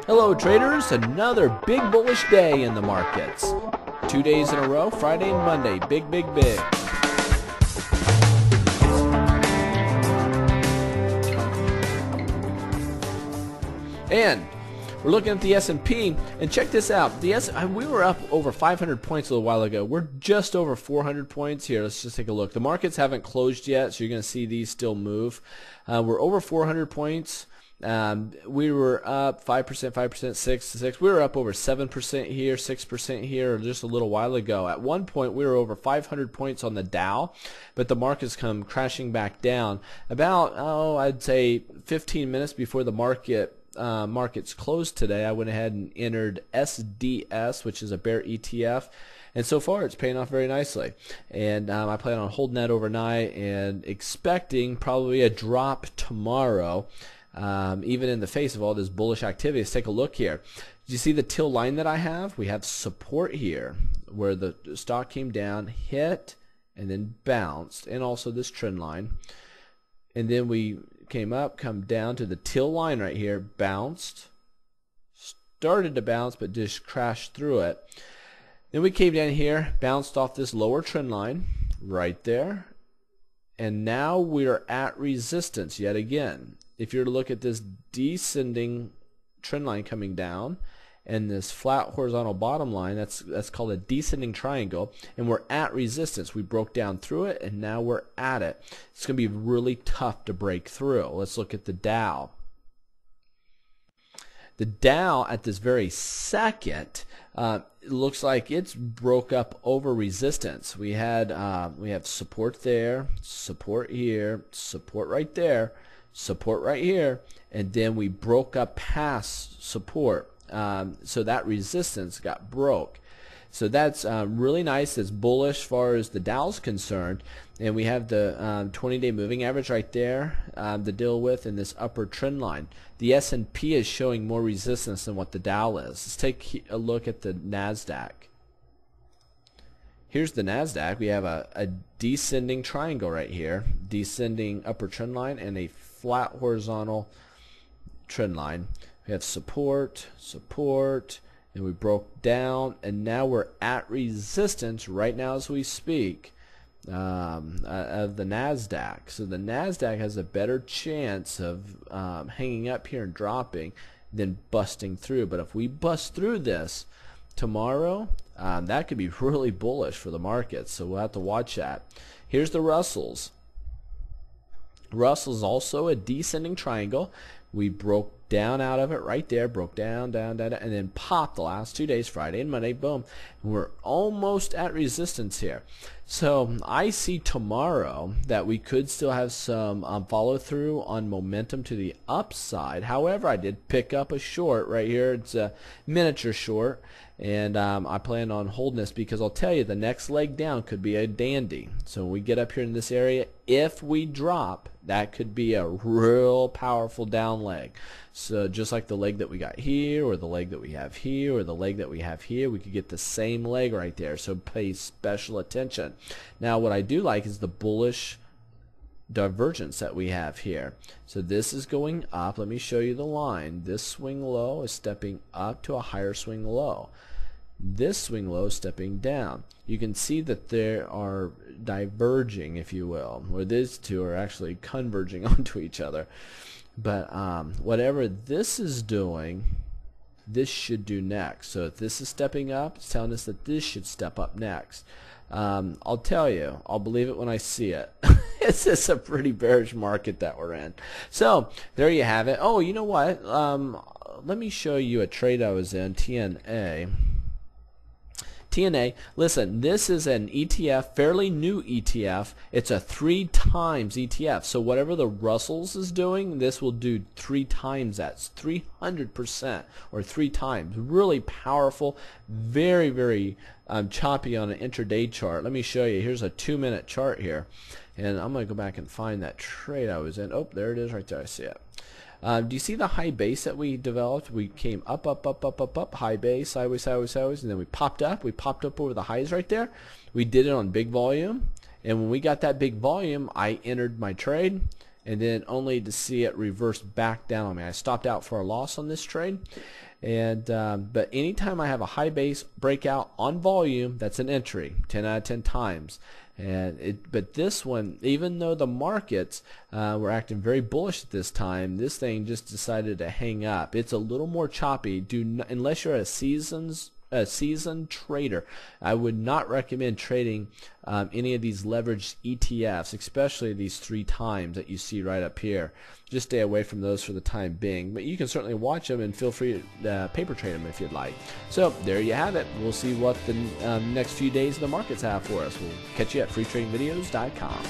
Hello traders, another big bullish day in the markets. 2 days in a row, Friday and Monday, big, big, big. And we're looking at the S&P, and check this out. We were up over 500 points a little while ago. We're just over 400 points here. Let's just take a look. The markets haven't closed yet, so you're going to see these still move. We're over 400 points. We were up 5%, 5%, 6. We were up over 7% here, 6% here just a little while ago. At one point, we were over 500 points on the Dow, but the market's come crashing back down. About, I'd say 15 minutes before the markets closed today, I went ahead and entered SDS, which is a bear ETF. And so far, it's paying off very nicely. And I plan on holding that overnight and expecting probably a drop tomorrow. Even in the face of all this bullish activity. Let's take a look here. Do you see the till line that I have? We have support here where the stock came down, hit, and then bounced, and also this trend line. And then we came up, come down to the till line right here, bounced, started to bounce, but just crashed through it. Then we came down here, bounced off this lower trend line right there, and now we're at resistance yet again. If you're to look at this descending trend line coming down and this flat horizontal bottom line, that's called a descending triangle, and we're at resistance. We broke down through it, and now we're at it. It's going to be really tough to break through. Let's look at the Dow. The Dow at this very second looks like it's broke up over resistance. We have support there, support here, support right there, support right here, and then we broke up past support. So that resistance got broke. So that's really nice. It's bullish as far as the Dow's concerned. And we have the 20-day moving average right there to deal with in this upper trend line. The S&P is showing more resistance than what the Dow is. Let's take a look at the NASDAQ. Here's the NASDAQ. We have a descending triangle right here, descending upper trend line and a flat horizontal trend line. We have support, support, and we broke down, and now we're at resistance right now as we speak of the NASDAQ. So the NASDAQ has a better chance of hanging up here and dropping than busting through. But if we bust through this tomorrow, that could be really bullish for the market, so we'll have to watch that. Here's the Russells. Russell's also a descending triangle. We broke down out of it right there, broke down, down, down, and then popped the last 2 days, Friday and Monday, boom. And we're almost at resistance here. So I see tomorrow that we could still have some follow through on momentum to the upside. However, I did pick up a short right here. It's a miniature short, and I plan on holding this because I'll tell you the next leg down could be a dandy. So when we get up here in this area, if we drop, that could be a real powerful down leg. So just like the leg that we got here, or the leg that we have here, or the leg that we have here, we could get the same leg right there. So pay special attention. Now what I do like is the bullish divergence that we have here. So this is going up. Let me show you the line. This swing low is stepping up to a higher swing low. This swing low is stepping down. You can see that they are diverging, if you will, or these two are actually converging onto each other. But whatever this is doing, this should do next. So if this is stepping up, it's telling us that this should step up next. I'll tell you, I'll believe it when I see it. It's just a pretty bearish market that we're in. So there you have it. Oh, you know what? Let me show you a trade I was in, TNA. TNA, listen, this is an ETF, fairly new ETF. It's a 3 times ETF. So whatever the Russells is doing, this will do 3 times that. It's 300% or 3 times. Really powerful, very, very choppy on an intraday chart. Let me show you. Here's a 2-minute chart here. And I'm going to go back and find that trade I was in. Oh, there it is right there. I see it. Do you see the high base that we developed? We came up, up, up, up, up, up, high base, sideways, sideways, sideways, and then we popped up. We popped up over the highs right there. We did it on big volume, and when we got that big volume, I entered my trade, and then only to see it reverse back down on me. I stopped out for a loss on this trade, And but anytime I have a high base breakout on volume, that's an entry, 10 out of 10 times. But this one, even though the markets were acting very bullish at this time, this thing just decided to hang up. It's a little more choppy. Unless you're a seasoned trader, I would not recommend trading any of these leveraged ETFs, especially these 3 times that you see right up here. Just stay away from those for the time being, but you can certainly watch them and feel free to paper trade them if you'd like. So there you have it. We'll see what the next few days of the markets have for us. We'll catch you at freetradingvideos.com.